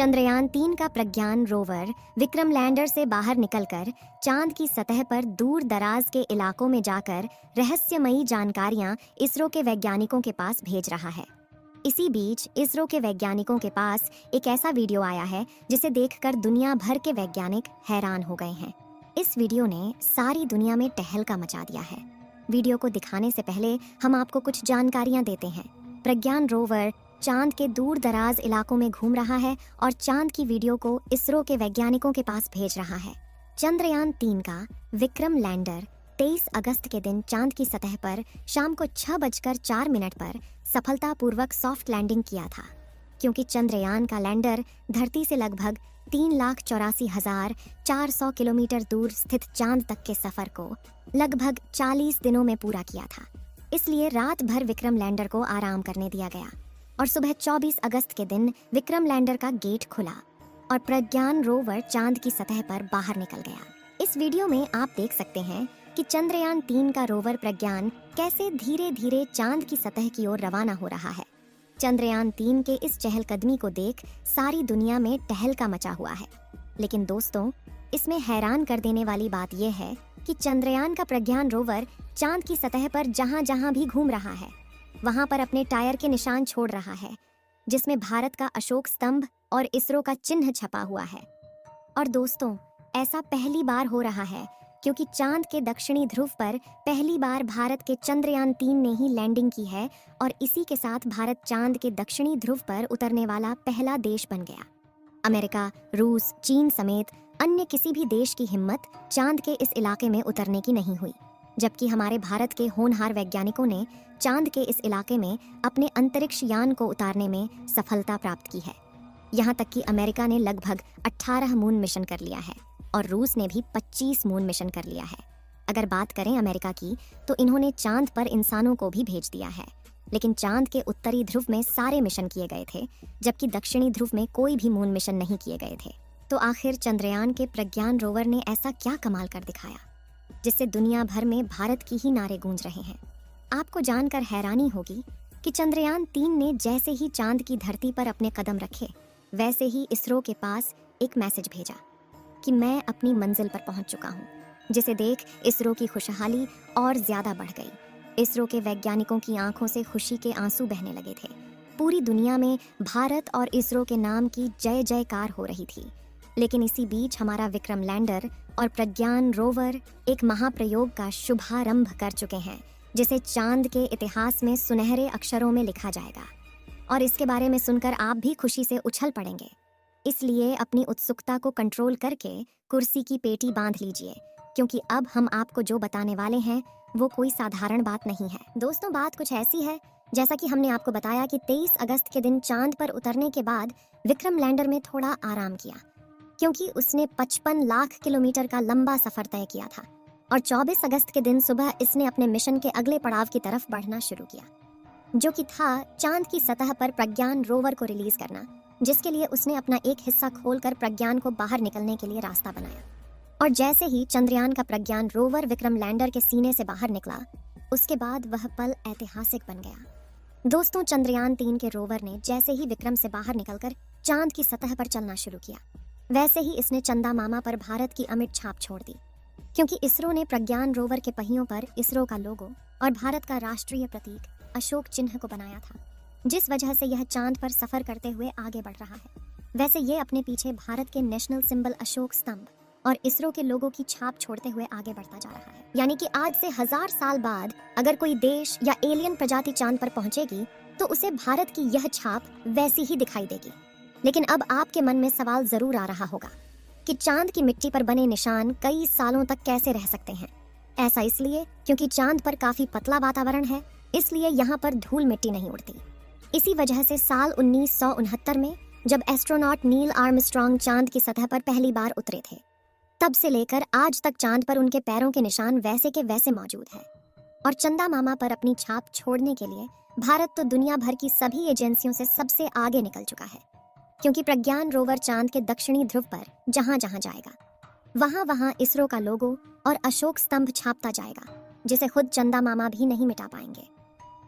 चंद्रयान-3 का प्रज्ञान rover Vikram lander से बाहर निकलकर चांद की सतह पर दूर दराज के इलाकों में जाकर रहस्यमयी जानकारियां इसरो के वैज्ञानिकों के पास भेज रहा है। इसी बीच इसरो के वैज्ञानिकों के पास एक ऐसा वीडियो आया है जिसे देखकर दुनिया भर के वैज्ञानिक हैरान हो गए हैं। इस वीडियो ने सारी दुनिया में तहलका मचा दिया है। वीडियो को दिखाने से पहले हम आपको कुछ जानकारियां देते हैं। प्रज्ञान रोवर चांद के दूर दराज इलाकों में घूम रहा है और चांद की वीडियो को इसरो के वैज्ञानिकों के पास भेज रहा है। चंद्रयान-3 का विक्रम लैंडर 23 अगस्त के दिन चांद की सतह पर शाम को 6:04 पर सफलतापूर्वक सॉफ्ट लैंडिंग किया था। क्योंकि चंद्रयान का लैंडर धरती से लगभग 3,84,400 किलोमीटर दूर स्थित चांद तक के सफर को लगभग 40 दिनों में पूरा किया था, इसलिए रात भर विक्रम लैंडर को आराम करने दिया गया और सुबह 24 अगस्त के दिन विक्रम लैंडर का गेट खुला और प्रज्ञान रोवर चांद की सतह पर बाहर निकल गया। इस वीडियो में आप देख सकते हैं कि चंद्रयान-3 का रोवर प्रज्ञान कैसे धीरे धीरे चांद की सतह की ओर रवाना हो रहा है। चंद्रयान-3 के इस चहलकदमी को देख सारी दुनिया में तहलका मचा हुआ है। लेकिन दोस्तों, इसमें हैरान कर देने वाली बात यह है कि चंद्रयान का प्रज्ञान रोवर चांद की सतह पर जहां जहां भी घूम रहा है वहां पर अपने टायर के निशान छोड़ रहा है, जिसमें भारत का अशोक स्तंभ और इसरो का चिन्ह छपा हुआ है। और दोस्तों, ऐसा पहली बार हो रहा है क्योंकि चांद के दक्षिणी ध्रुव पर पहली बार भारत के चंद्रयान-3 ने ही लैंडिंग की है और इसी के साथ भारत चांद के दक्षिणी ध्रुव पर उतरने वाला पहला देश बन गया। अमेरिका, रूस, चीन समेत अन्य किसी भी देश की हिम्मत चांद के इस इलाके में उतरने की नहीं हुई, जबकि हमारे भारत के होनहार वैज्ञानिकों ने चांद के इस इलाके में अपने अंतरिक्ष यान को उतारने में सफलता प्राप्त की है। यहाँ तक कि अमेरिका ने लगभग 18 मून मिशन कर लिया है और रूस ने भी 25 मून मिशन कर लिया है। अगर बात करें अमेरिका की, तो इन्होंने चांद पर इंसानों को भी भेज दिया है, लेकिन चांद के उत्तरी ध्रुव में सारे मिशन किए गए थे, जबकि दक्षिणी ध्रुव में कोई भी मून मिशन नहीं किए गए थे। तो आखिर चंद्रयान के प्रज्ञान रोवर ने ऐसा क्या कमाल कर दिखाया जिससे दुनिया भर में भारत की ही नारे गूंज रहे हैं। आपको जानकर हैरानी होगी कि चंद्रयान-3 ने जैसे ही चांद की धरती पर अपने कदम रखे, वैसे ही इसरो के पास एक मैसेज भेजा कि मैं अपनी मंजिल पर पहुंच चुका हूं, जिसे देख इसरो की खुशहाली और ज्यादा बढ़ गई। इसरो के वैज्ञानिकों की आंखों से खुशी के आंसू बहने लगे थे। पूरी दुनिया में भारत और इसरो के नाम की जय जयकार हो रही थी। लेकिन इसी बीच हमारा विक्रम लैंडर और प्रज्ञान रोवर एक महाप्रयोग का शुभारंभ कर चुके हैं, जिसे चांद के इतिहास में सुनहरे अक्षरों में लिखा जाएगा। और इसके बारे में सुनकर आप भी खुशी से उछल पड़ेंगे। इसलिए अपनी उत्सुकता को कंट्रोल करके कुर्सी की पेटी बांध लीजिए, क्योंकि अब हम आपको जो बताने वाले हैं वो कोई साधारण बात नहीं है। दोस्तों, बात कुछ ऐसी है जैसा कि हमने आपको बताया कि 23 अगस्त के दिन चांद पर उतरने के बाद विक्रम लैंडर में थोड़ा आराम किया, क्योंकि उसने 55 लाख किलोमीटर का लंबा सफर तय किया था और 24 अगस्त के दिन सुबह इसने अपने मिशन के अगले पड़ाव की तरफ बढ़ना शुरू किया, जो कि था चांद की सतह पर प्रज्ञान रोवर को रिलीज करना, जिसके लिए उसने अपना एक हिस्सा खोलकर प्रज्ञान को बाहर निकलने के लिए रास्ता बनाया। और जैसे ही चंद्रयान का प्रज्ञान रोवर विक्रम लैंडर के सीने से बाहर निकला, उसके बाद वह पल ऐतिहासिक बन गया। दोस्तों, चंद्रयान-3 के रोवर ने जैसे ही विक्रम से बाहर निकलकर चांद की सतह पर चलना शुरू किया, वैसे ही इसने चंदा मामा पर भारत की अमिट छाप छोड़ दी, क्योंकि इसरो ने प्रज्ञान रोवर के पहियों पर इसरो का लोगो और भारत का राष्ट्रीय प्रतीक अशोक चिन्ह को बनाया था, जिस वजह से यह चांद पर सफर करते हुए आगे बढ़ रहा है। वैसे ये अपने पीछे भारत के नेशनल सिंबल अशोक स्तंभ और इसरो के लोगो की छाप छोड़ते हुए आगे बढ़ता जा रहा है। यानी कि आज से 1000 साल बाद अगर कोई देश या एलियन प्रजाति चांद पर पहुंचेगी तो उसे भारत की यह छाप वैसी ही दिखाई देगी। लेकिन अब आपके मन में सवाल जरूर आ रहा होगा कि चांद की मिट्टी पर बने निशान कई सालों तक कैसे रह सकते हैं। ऐसा इसलिए क्योंकि चांद पर काफी पतला वातावरण है, इसलिए यहाँ पर धूल मिट्टी नहीं उड़ती। इसी वजह से साल 1969 में जब एस्ट्रोनॉट नील आर्मस्ट्रॉन्ग चांद की सतह पर पहली बार उतरे थे, तब से लेकर आज तक चांद पर उनके पैरों के निशान वैसे के वैसे मौजूद हैं। और चंदा मामा पर अपनी छाप छोड़ने के लिए भारत तो दुनिया भर की सभी एजेंसियों से सबसे आगे निकल चुका है, क्योंकि प्रज्ञान रोवर चांद के दक्षिणी ध्रुव पर जहां जहां जाएगा वहां वहां इसरो का लोगो और अशोक स्तंभ छापता जाएगा, जिसे खुद चंदा मामा भी नहीं मिटा पाएंगे।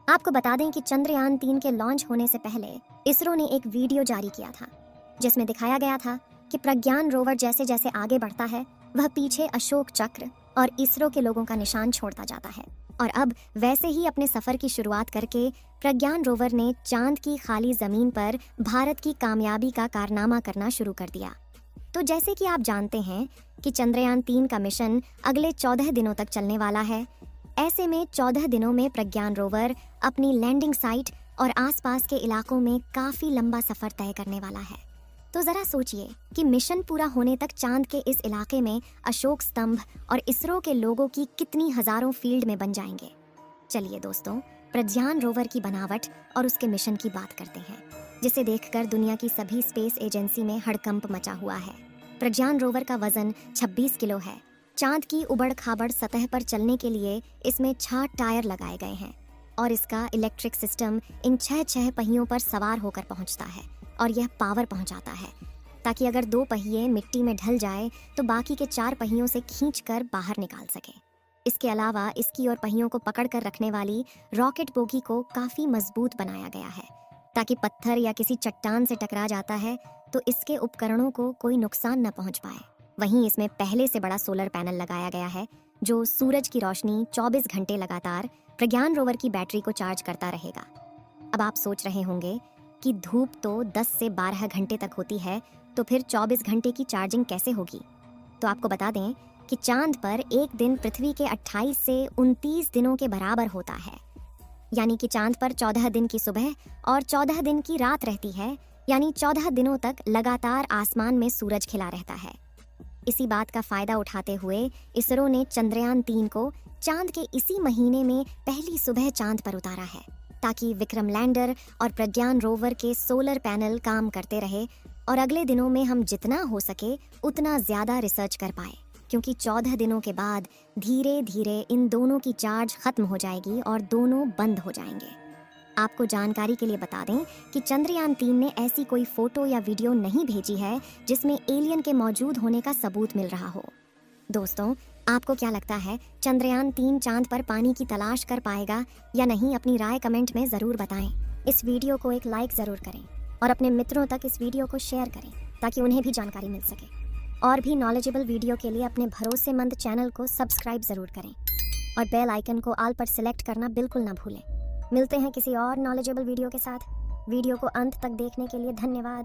आपको बता दें कि चंद्रयान-3 के लॉन्च होने से पहले इसरो ने एक वीडियो जारी किया था, जिसमें दिखाया गया था कि प्रज्ञान रोवर जैसे जैसे आगे बढ़ता है वह पीछे अशोक चक्र और इसरो के लोगों का निशान छोड़ता जाता है। और अब वैसे ही अपने सफर की शुरुआत करके प्रज्ञान रोवर ने चांद की खाली जमीन पर भारत की कामयाबी का कारनामा करना शुरू कर दिया। तो जैसे कि आप जानते हैं कि चंद्रयान 3 का मिशन अगले 14 दिनों तक चलने वाला है। ऐसे में 14 दिनों में प्रज्ञान रोवर अपनी लैंडिंग साइट और आसपास के इलाकों में काफी लंबा सफर तय करने वाला है। तो जरा सोचिए कि मिशन पूरा होने तक चांद के इस इलाके में अशोक स्तंभ और इसरो के लोगों की कितनी हजारों फील्ड में बन जाएंगे। चलिए दोस्तों, प्रज्ञान रोवर की बनावट और उसके मिशन की बात करते हैं, जिसे देखकर दुनिया की सभी स्पेस एजेंसी में हड़कंप मचा हुआ है। प्रज्ञान रोवर का वजन 26 किलो है। चांद की उबड़ खाबड़ सतह पर चलने के लिए इसमें 6 टायर लगाए गए हैं और इसका इलेक्ट्रिक सिस्टम इन 6 पहियों पर सवार होकर पहुंचता है और यह पावर पहुंचाता है ताकि अगर 2 पहिए मिट्टी में ढल जाए तो बाकी के 4 पहियों से खींचकर बाहर निकाल सके। इसके अलावा इसकी और पहियों को पकड़ कर रखने वाली रॉकेट बोगी को काफी मजबूत बनाया गया है ताकि पत्थर या किसी चट्टान से टकरा जाता है तो इसके उपकरणों को कोई नुकसान न पहुंच पाए। वहीं इसमें पहले से बड़ा सोलर पैनल लगाया गया है जो सूरज की रोशनी 24 घंटे लगातार प्रज्ञान रोवर की बैटरी को चार्ज करता रहेगा। अब आप सोच रहे होंगे कि धूप तो 10 से 12 घंटे तक होती है, तो फिर 24 घंटे की चार्जिंग कैसे होगी? तो आपको बता दें कि चांद पर एक दिन पृथ्वी के 28 से 29 दिनों के बराबर होता है। यानी कि चांद पर 14 दिन की सुबह और 14 दिन की रात रहती है, यानी 14 दिनों तक लगातार आसमान में सूरज खिला रहता है। इसी बात का फायदा उठाते हुए इसरो ने चंद्रयान 3 को चांद के इसी महीने में पहली सुबह चांद पर उतारा है ताकि विक्रम लैंडर और प्रज्ञान रोवर के सोलर पैनल काम करते रहे और अगले दिनों में हम जितना हो सके उतना ज्यादा रिसर्च कर पाए, क्योंकि 14 दिनों के बाद धीरे धीरे इन दोनों की चार्ज खत्म हो जाएगी और दोनों बंद हो जाएंगे। आपको जानकारी के लिए बता दें कि चंद्रयान 3 ने ऐसी कोई फोटो या वीडियो नहीं भेजी है जिसमें एलियन के मौजूद होने का सबूत मिल रहा हो। दोस्तों, आपको क्या लगता है चंद्रयान 3 चांद पर पानी की तलाश कर पाएगा या नहीं? अपनी राय कमेंट में जरूर बताएं। इस वीडियो को एक लाइक जरूर करें और अपने मित्रों तक इस वीडियो को शेयर करें ताकि उन्हें भी जानकारी मिल सके। और भी नॉलेजेबल वीडियो के लिए अपने भरोसेमंद चैनल को सब्सक्राइब जरूर करें और बेल आइकन को ऑल पर सिलेक्ट करना बिल्कुल ना भूलें। मिलते हैं किसी और नॉलेजेबल वीडियो के साथ। वीडियो को अंत तक देखने के लिए धन्यवाद।